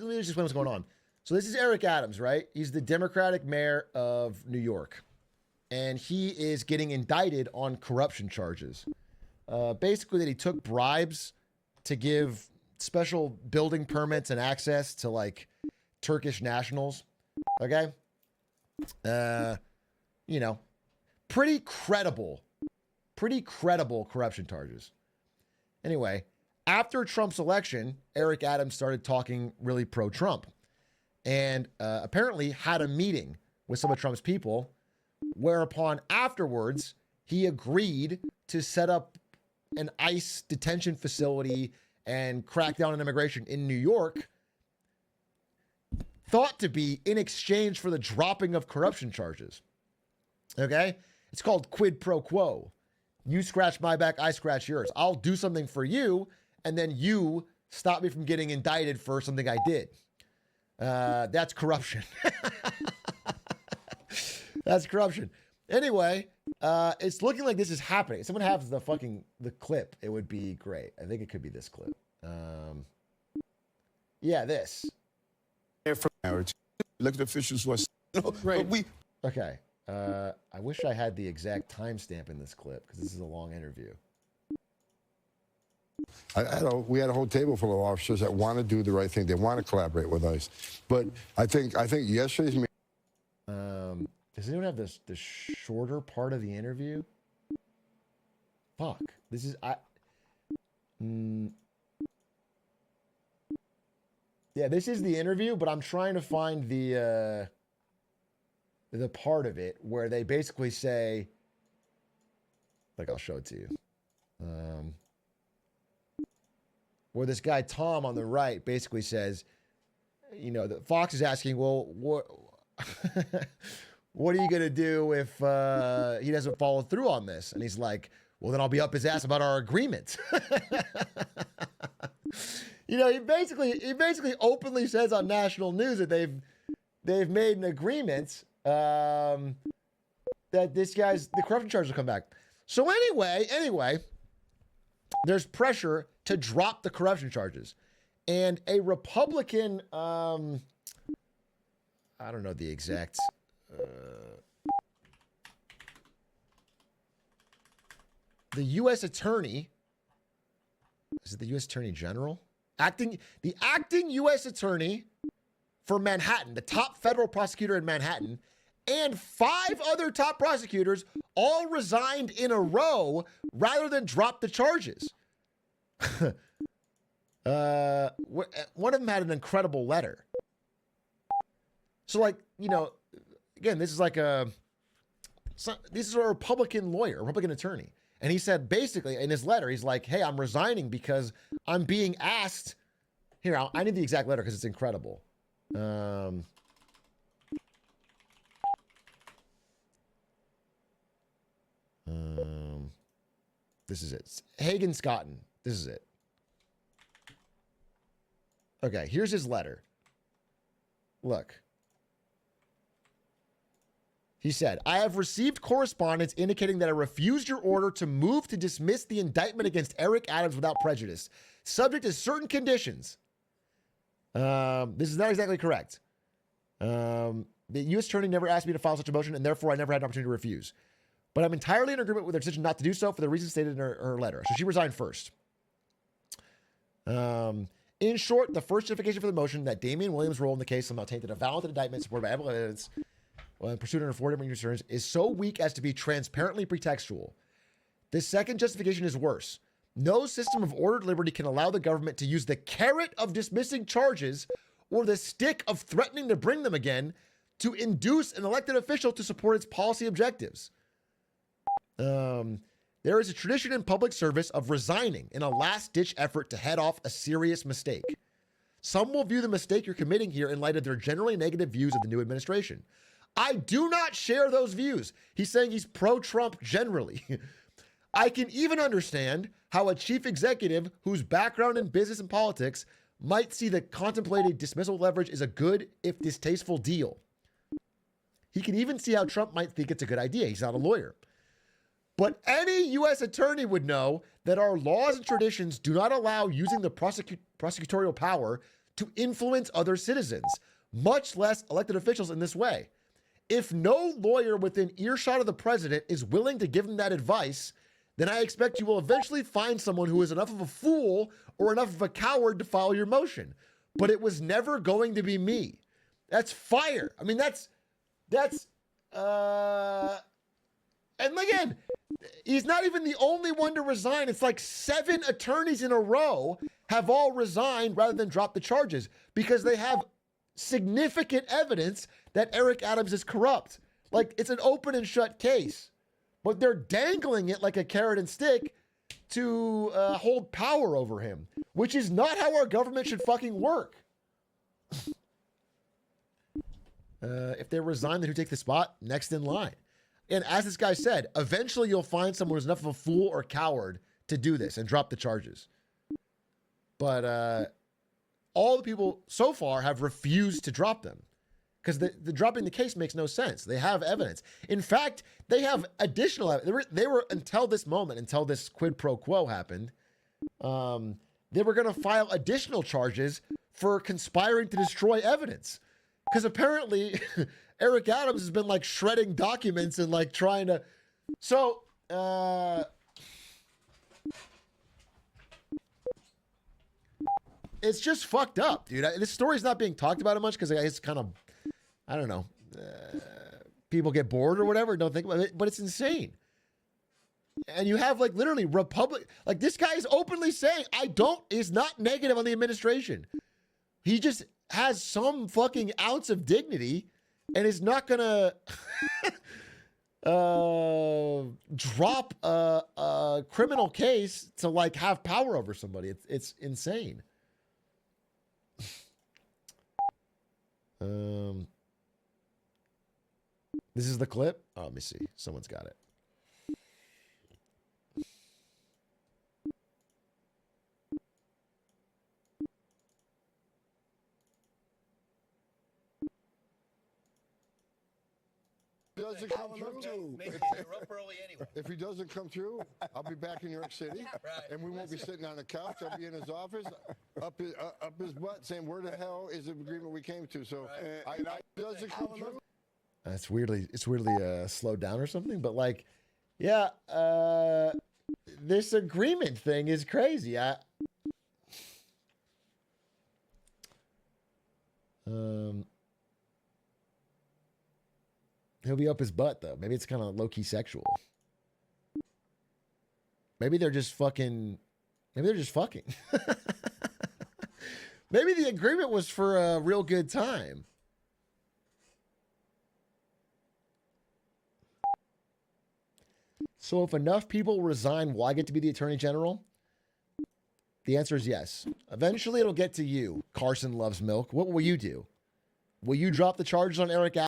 let me just explain what's going on. So this is Eric Adams, right? He's the Democratic mayor of New York. And he is getting indicted on corruption charges. Basically that he took bribes to give special building permits and access to like Turkish nationals. Okay. You know, pretty credible corruption charges. Anyway, after Trump's election, Eric Adams started talking really pro-Trump and apparently had a meeting with some of Trump's people, whereupon afterwards he agreed to set up an ICE detention facility and crack down on immigration in New York, thought to be in exchange for the dropping of corruption charges. Okay? It's called quid pro quo. You scratch my back, I scratch yours. I'll do something for you, and then you stop me from getting indicted for something I did. That's corruption. That's corruption. Anyway, it's looking like this is happening. If someone has the clip, it would be great. I think it could be this clip. Yeah, this. Elected officials was right. Okay. I wish I had the exact timestamp in this clip because this is a long interview. We had a whole table full of officers that want to do the right thing. They want to collaborate with ICE. But I think yesterday's meeting. Does anyone have the shorter part of the interview? Fuck. This is Yeah, this is the interview, but I'm trying to find the part of it where they basically say, like, I'll show it to you. Where this guy, Tom, on the right basically says, you know, the Fox is asking, well, what are you going to do if he doesn't follow through on this? And he's like, well, then I'll be up his ass about our agreement. You know, he basically openly says on national news that they've made an agreement that the corruption charges will come back. So anyway, there's pressure to drop the corruption charges. And a Republican, I don't know the exact, the U.S. Attorney, is it the U.S. Attorney General? The acting U.S. Attorney for Manhattan, the top federal prosecutor in Manhattan, and 5 other top prosecutors all resigned in a row rather than drop the charges. One of them had an incredible letter. So, like, you know, again, this is a Republican lawyer, Republican attorney. And he said, basically, in his letter, he's like, hey, I'm resigning because I'm being asked. Here, I need the exact letter because it's incredible. This is it. Hagen Scotton. This is it. Okay, here's his letter. Look. He said, I have received correspondence indicating that I refused your order to move to dismiss the indictment against Eric Adams without prejudice, subject to certain conditions. This is not exactly correct. The U.S. Attorney never asked me to file such a motion, and therefore I never had an opportunity to refuse. But I'm entirely in agreement with her decision not to do so for the reasons stated in her letter. So she resigned first. In short, the first justification for the motion that Damian Williams' role in the case somehow tainted a valid indictment supported by ample evidence pursued under 4 different concerns is so weak as to be transparently pretextual. The second justification is worse. No system of ordered liberty can allow the government to use the carrot of dismissing charges or the stick of threatening to bring them again to induce an elected official to support its policy objectives. There is a tradition in public service of resigning in a last-ditch effort to head off a serious mistake. Some will view the mistake you're committing here in light of their generally negative views of the new administration. I do not share those views. He's saying he's pro-Trump generally. I can even understand how a chief executive whose background in business and politics might see the contemplated dismissal leverage as a good, if distasteful, deal. He can even see how Trump might think it's a good idea. He's not a lawyer. But any U.S. attorney would know that our laws and traditions do not allow using the prosecutorial power to influence other citizens, much less elected officials in this way. If no lawyer within earshot of the president is willing to give him that advice, then I expect you will eventually find someone who is enough of a fool or enough of a coward to follow your motion. But it was never going to be me. That's fire. I mean, and again, he's not even the only one to resign. It's like 7 attorneys in a row have all resigned rather than drop the charges because they have significant evidence that Eric Adams is corrupt. Like, it's an open and shut case, but they're dangling it like a carrot and stick to hold power over him, which is not how our government should fucking work. If they resign, then who take the spot? Next in line. And as this guy said, eventually you'll find someone who's enough of a fool or coward to do this and drop the charges. But all the people so far have refused to drop them because the dropping the case makes no sense. They have evidence. In fact, they have additional evidence. They were until this moment, until this quid pro quo happened, they were going to file additional charges for conspiring to destroy evidence. Because apparently Eric Adams has been like shredding documents and like trying to. So, it's just fucked up, dude. This story's not being talked about much because it's kind of, I don't know, people get bored or whatever, don't think about it, but it's insane. And you have like literally like this guy is openly saying, is not negative on the administration. He just has some fucking ounce of dignity and is not gonna drop a criminal case to like have power over somebody. It's insane. This is the clip. Oh, let me see. Someone's got it. Doesn't come through. You're up early anyway. If he doesn't come through, I'll be back in New York City, Right. and we won't be sitting on the couch. I'll be in his office, up his butt, saying, "Where the hell is the agreement we came to?" So, doesn't come through. It's weirdly slowed down or something, but like, yeah, this agreement thing is crazy. He'll be up his butt though. Maybe it's kind of low key sexual. Maybe they're just fucking. Maybe they're just fucking. Maybe the agreement was for a real good time. So if enough people resign, will I get to be the attorney general? The answer is yes. Eventually it'll get to you. Carson loves milk. What will you do? Will you drop the charges on Eric Adams?